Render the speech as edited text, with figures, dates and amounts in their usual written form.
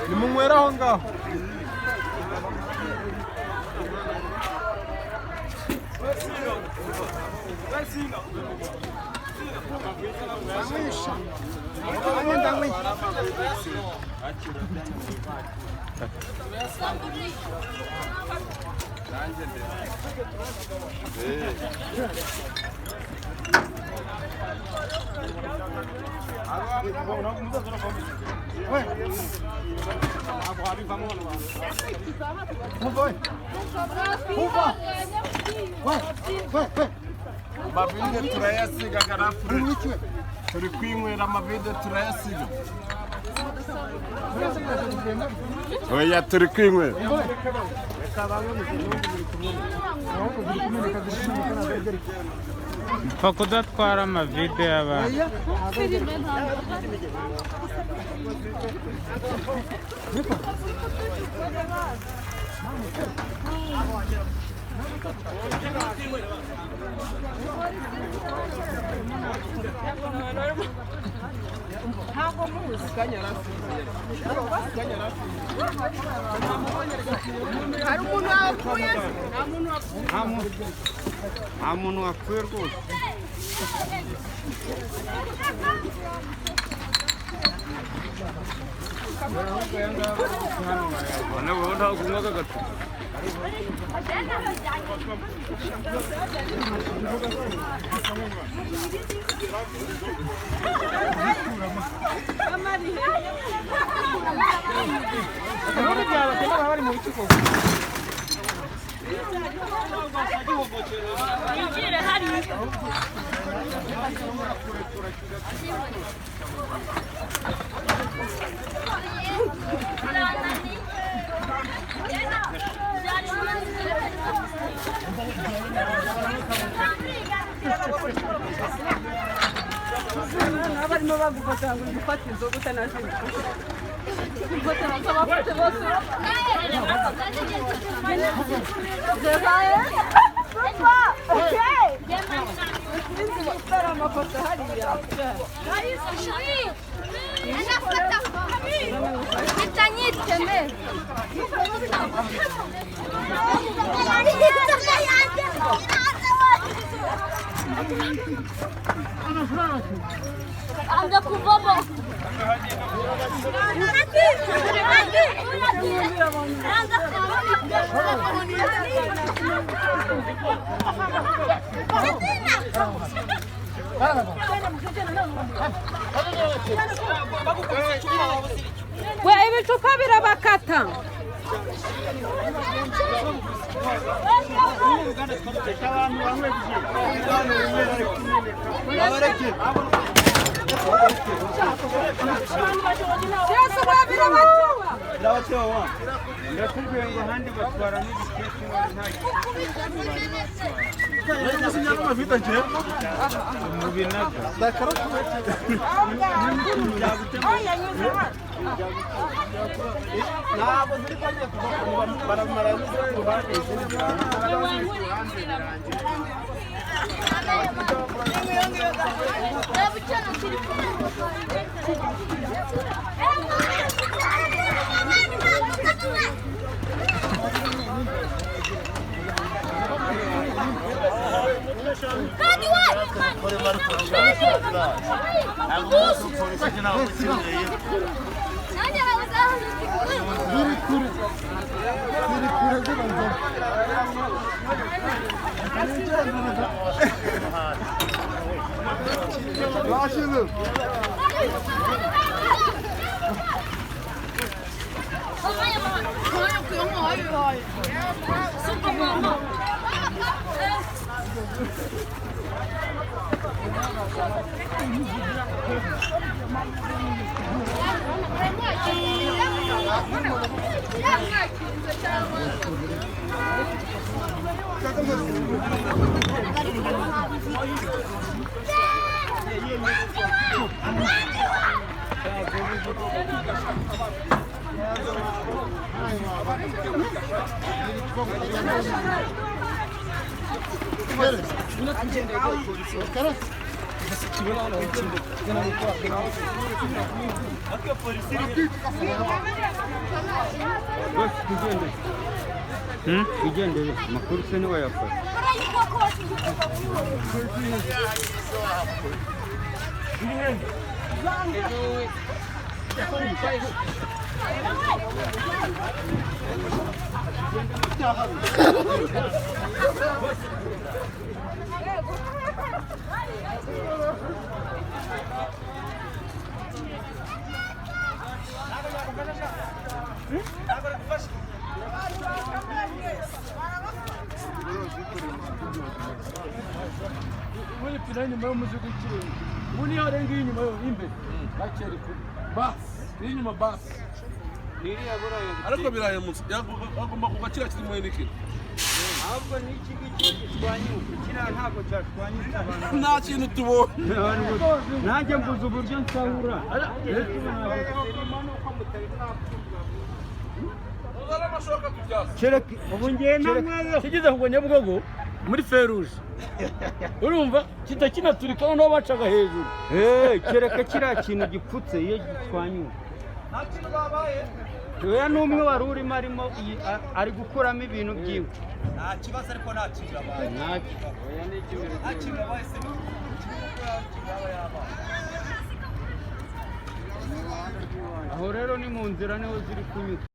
nimunywera aho ngaho. Mavide turayasiga garafure turi kwinywera amavide turayasiga oya turi kwinywera mpfa kudatwara amavide y'abantu nta muntu wapfuye rwose abarimo bagufata ngo gufata inzoga utanazimya gufata abafite bose amafoto hariya anda kuvamo we ibicupa birabakata ndakubwiye ngo ahandi batwara n'ibikesi mu binaga ntabwo ziri kajya baramara iruhande Igendere amakuru se niwe yafashe. Muri pina nyuma y'umuzigo ukiri. Muri harenga inyuma yo imbere. Bakeri ku bas. Inyuma bas. Niriya burayi. Ariko biraye munsi. Yagomba kubakira kiri mu nikira. Ahubwo ni iki giki gitwanyuka. Kiriya ntabwo cyatwanyuka abantu. Nta kintu tubonye. Nanjye mbuze uburyo nsahura. Kereka ubu ngiye namwe kigeze ku Nyabugogo muri Feruje. Urumva kinaturika noneho bacaga hejuru. kereka kiriya kintu gipfutse iyo gitwanyuka. Nta kintu babaye. Oya n'umwe wari urimo arimo ari gukuramo ibintu byiwe. Nta kibazo ariko nta kintu babaye. Nta kintu babaye se. Aho rero ni mu nzira niho ziri kunyuka.